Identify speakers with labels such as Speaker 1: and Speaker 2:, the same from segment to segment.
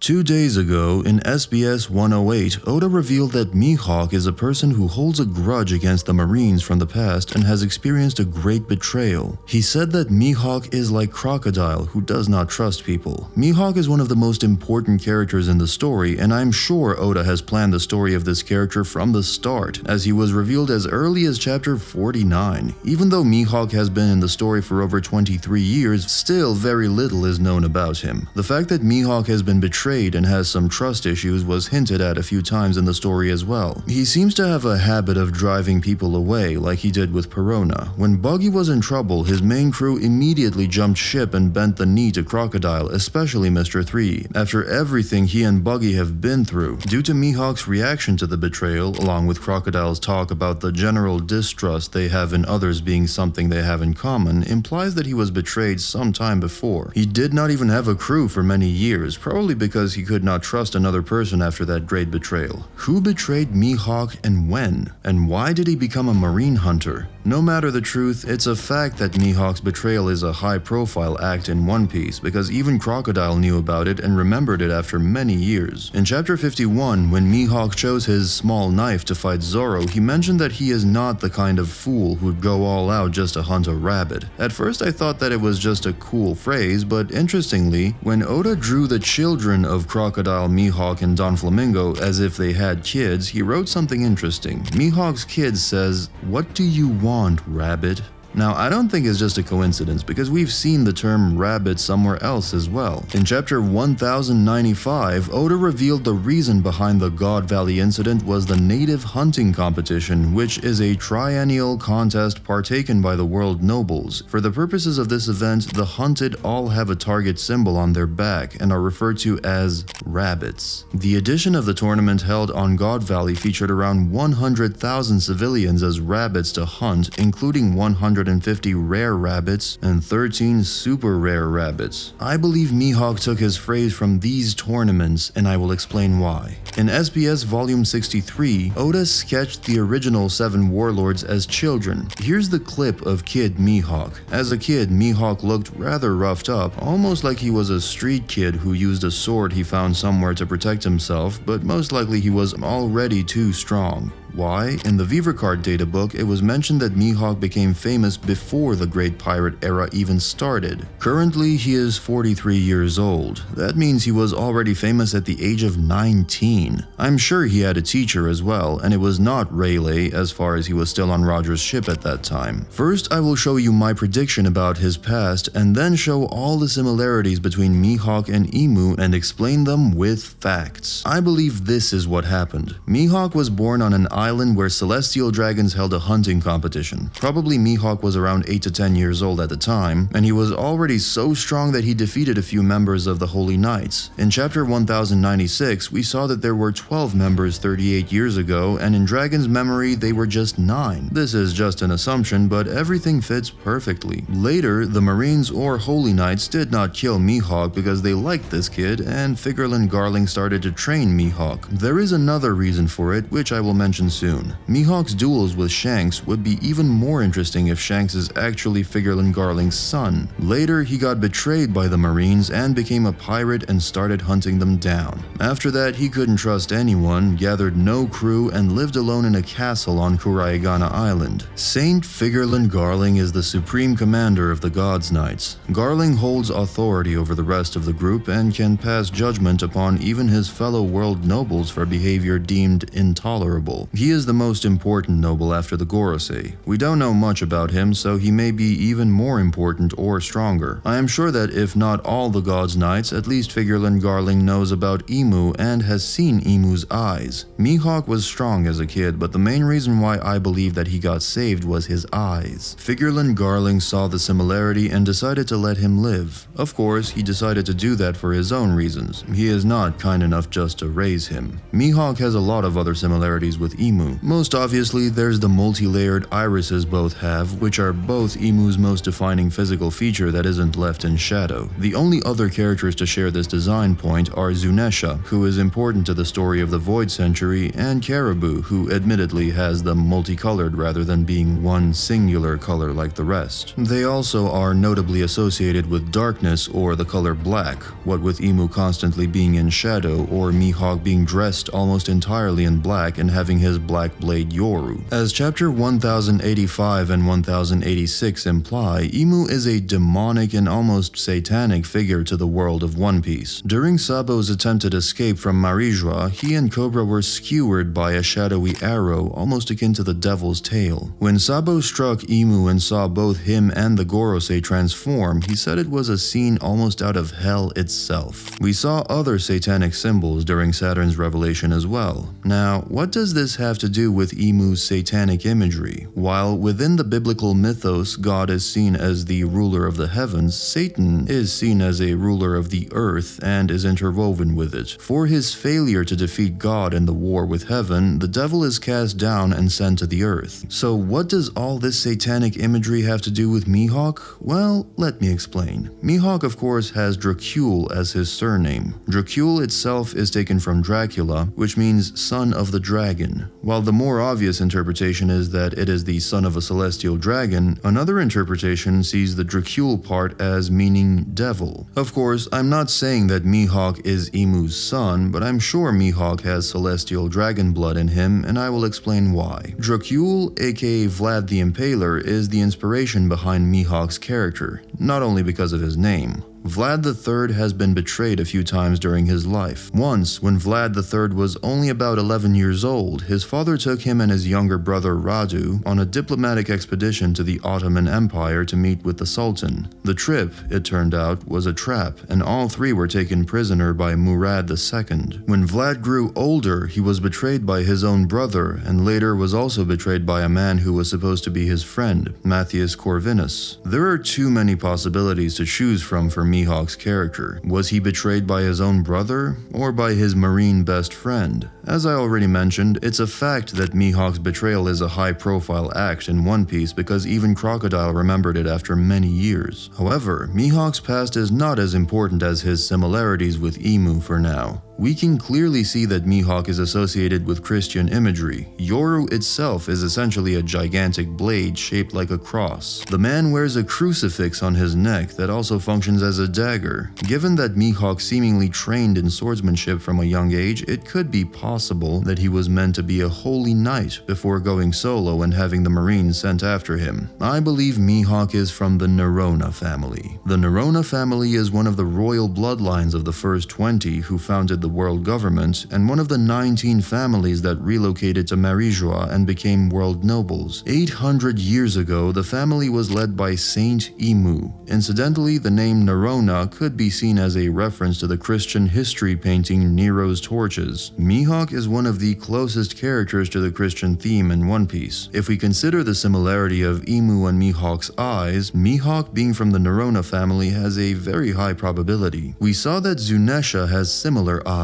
Speaker 1: 2 days ago, in SBS 108, Oda revealed that Mihawk is a person who holds a grudge against the Marines from the past and has experienced a great betrayal. He said that Mihawk is like Crocodile, who does not trust people. Mihawk is one of the most important characters in the story, and I'm sure Oda has planned the story of this character from the start, as he was revealed as early as chapter 49. Even though Mihawk has been in the story for over 23 years, still very little is known about him. The fact that Mihawk has been betrayed and has some trust issues was hinted at a few times in the story as well. He seems to have a habit of driving people away, like he did with Perona. When Buggy was in trouble, his main crew immediately jumped ship and bent the knee to Crocodile, especially Mr. 3, after everything he and Buggy have been through. Due to Mihawk's reaction to the betrayal, along with Crocodile's talk about the general distrust they have in others being something they have in common, implies that he was betrayed some time before. He did not even have a crew for many years, probably because he could not trust another person after that great betrayal. Who betrayed Mihawk and when? And why did he become a marine hunter? No matter the truth, it's a fact that Mihawk's betrayal is a high-profile act in One Piece, because even Crocodile knew about it and remembered it after many years. In chapter 51, when Mihawk chose his small knife to fight Zoro, he mentioned that he is not the kind of fool who'd go all out just to hunt a rabbit. At first I thought that it was just a cool phrase, but interestingly, when Oda drew the children of Crocodile, Mihawk, and Don Flamingo as if they had kids, he wrote something interesting. Mihawk's kid says, "What do you want, rabbit?" Now, I don't think it's just a coincidence, because we've seen the term rabbit somewhere else as well. In chapter 1095, Oda revealed the reason behind the God Valley incident was the native hunting competition, which is a triennial contest partaken by the world nobles. For the purposes of this event, the hunted all have a target symbol on their back and are referred to as rabbits. The edition of the tournament held on God Valley featured around 100,000 civilians as rabbits to hunt, including 150 rare rabbits and 13 super rare rabbits. I believe Mihawk took his phrase from these tournaments, and I will explain why. In SBS Volume 63, Oda sketched the original 7 warlords as children. Here's the clip of Kid Mihawk. As a kid, Mihawk looked rather roughed up, almost like he was a street kid who used a sword he found somewhere to protect himself, but most likely he was already too strong. Why? In the Viver Card data book, it was mentioned that Mihawk became famous before the Great Pirate era even started. Currently, he is 43 years old. That means he was already famous at the age of 19. I'm sure he had a teacher as well, and it was not Rayleigh, as far as he was still on Roger's ship at that time. First, I will show you my prediction about his past, and then show all the similarities between Mihawk and Emu and explain them with facts. I believe this is what happened. Mihawk was born on an island where celestial dragons held a hunting competition. Probably Mihawk was around 8 to 10 years old at the time, and he was already so strong that he defeated a few members of the Holy Knights. In chapter 1096, we saw that there were 12 members 38 years ago, and in Dragon's memory they were just 9. This is just an assumption, but everything fits perfectly. Later, the Marines or Holy Knights did not kill Mihawk because they liked this kid, and Figurlin Garling started to train Mihawk. There is another reason for it, which I will mention soon. Mihawk's duels with Shanks would be even more interesting if Shanks is actually Figurlin Garling's son. Later, he got betrayed by the Marines and became a pirate and started hunting them down. After that, he couldn't trust anyone, gathered no crew, and lived alone in a castle on Kuraigana Island. Saint Figurlin Garling is the supreme commander of the God's Knights. Garling holds authority over the rest of the group and can pass judgment upon even his fellow world nobles for behavior deemed intolerable. He is the most important noble after the Gorosei. We don't know much about him, so he may be even more important or stronger. I am sure that if not all the God's Knights, at least Figurlin Garling knows about Emu and has seen Emu's eyes. Mihawk was strong as a kid, but the main reason why I believe that he got saved was his eyes. Figurlin Garling saw the similarity and decided to let him live. Of course, he decided to do that for his own reasons. He is not kind enough just to raise him. Mihawk has a lot of other similarities with Emu, Emu. Most obviously, there's the multi-layered irises both have, which are both Emu's most defining physical feature that isn't left in shadow. The only other characters to share this design point are Zunesha, who is important to the story of the Void Century, and Caribou, who admittedly has them multicolored rather than being one singular color like the rest. They also are notably associated with darkness or the color black, what with Emu constantly being in shadow or Mihawk being dressed almost entirely in black and having his black blade Yoru. As chapter 1085 and 1086 imply, Emu is a demonic and almost satanic figure to the world of One Piece. During Sabo's attempted escape from Marijua, he and Cobra were skewered by a shadowy arrow almost akin to the devil's tail. When Sabo struck Emu and saw both him and the Gorosei transform, he said it was a scene almost out of hell itself. We saw other satanic symbols during Saturn's revelation as well. Now, what does this have to do with Emu's satanic imagery? While within the biblical mythos, God is seen as the ruler of the heavens, Satan is seen as a ruler of the earth and is interwoven with it. For his failure to defeat God in the war with heaven, the devil is cast down and sent to the earth. So what does all this satanic imagery have to do with Mihawk? Well, let me explain. Mihawk, of course, has Dracule as his surname. Dracule itself is taken from Dracula, which means son of the dragon. While the more obvious interpretation is that it is the son of a celestial dragon, another interpretation sees the Dracule part as meaning devil. Of course, I'm not saying that Mihawk is Emu's son, but I'm sure Mihawk has celestial dragon blood in him, and I will explain why. Dracule, aka Vlad the Impaler, is the inspiration behind Mihawk's character, not only because of his name. Vlad III has been betrayed a few times during his life. Once, when Vlad III was only about 11 years old, his father took him and his younger brother Radu on a diplomatic expedition to the Ottoman Empire to meet with the Sultan. The trip, it turned out, was a trap, and all three were taken prisoner by Murad II. When Vlad grew older, he was betrayed by his own brother, and later was also betrayed by a man who was supposed to be his friend, Matthias Corvinus. There are too many possibilities to choose from for Mihawk's character. Was he betrayed by his own brother, or by his marine best friend? As I already mentioned, it's a fact that Mihawk's betrayal is a high-profile act in One Piece because even Crocodile remembered it after many years. However, Mihawk's past is not as important as his similarities with Emu for now. We can clearly see that Mihawk is associated with Christian imagery. Yoru itself is essentially a gigantic blade shaped like a cross. The man wears a crucifix on his neck that also functions as a dagger. Given that Mihawk seemingly trained in swordsmanship from a young age, it could be possible that he was meant to be a holy knight before going solo and having the Marines sent after him. I believe Mihawk is from the Nerona family. The Nerona family is one of the royal bloodlines of the first 20 who founded the world government, and one of the 19 families that relocated to Marijua and became world nobles. 800 years ago, the family was led by Saint Emu. Incidentally, the name Nerona could be seen as a reference to the Christian history painting Nero's Torches. Mihawk is one of the closest characters to the Christian theme in One Piece. If we consider the similarity of Emu and Mihawk's eyes, Mihawk being from the Nerona family has a very high probability. We saw that Zunesha has similar eyes.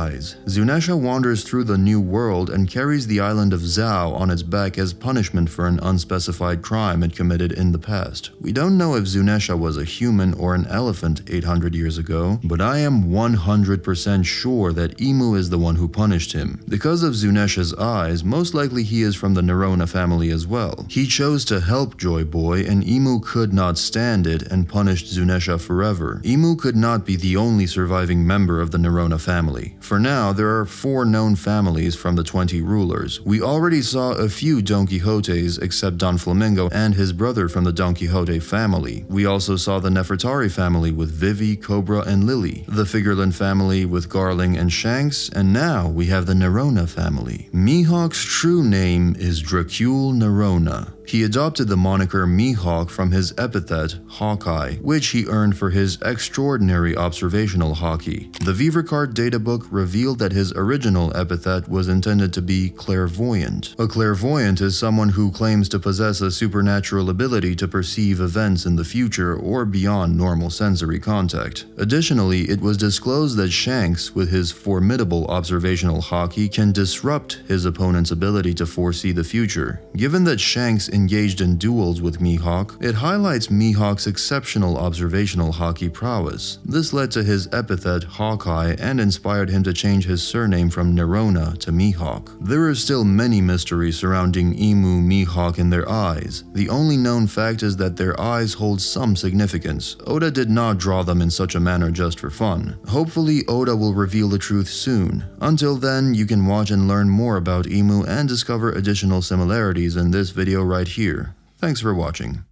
Speaker 1: Zunesha wanders through the New World and carries the island of Zhao on its back as punishment for an unspecified crime it committed in the past. We don't know if Zunesha was a human or an elephant 800 years ago, but I am 100% sure that Emu is the one who punished him. Because of Zunesha's eyes, most likely he is from the Nerona family as well. He chose to help Joy Boy, and Emu could not stand it and punished Zunesha forever. Emu could not be the only surviving member of the Nerona family. For now, there are 4 known families from the 20 rulers. We already saw a few Don Quixotes except Don Flamingo and his brother from the Don Quixote family. We also saw the Nefertari family with Vivi, Cobra, and Lily, the Figureland family with Garling and Shanks, and now we have the Nerona family. Mihawk's true name is Dracule Nerona. He adopted the moniker Mihawk from his epithet, Hawkeye, which he earned for his extraordinary observational haki. The Vivrecard databook revealed that his original epithet was intended to be clairvoyant. A clairvoyant is someone who claims to possess a supernatural ability to perceive events in the future or beyond normal sensory contact. Additionally, it was disclosed that Shanks, with his formidable observational haki, can disrupt his opponent's ability to foresee the future. Given that Shanks engaged in duels with Mihawk, it highlights Mihawk's exceptional observational haki prowess. This led to his epithet Hawkeye and inspired him to change his surname from Nerona to Mihawk. There are still many mysteries surrounding Emu, Mihawk, and their eyes. The only known fact is that their eyes hold some significance. Oda did not draw them in such a manner just for fun. Hopefully, Oda will reveal the truth soon. Until then, you can watch and learn more about Emu and discover additional similarities in this video right here. Thanks for watching.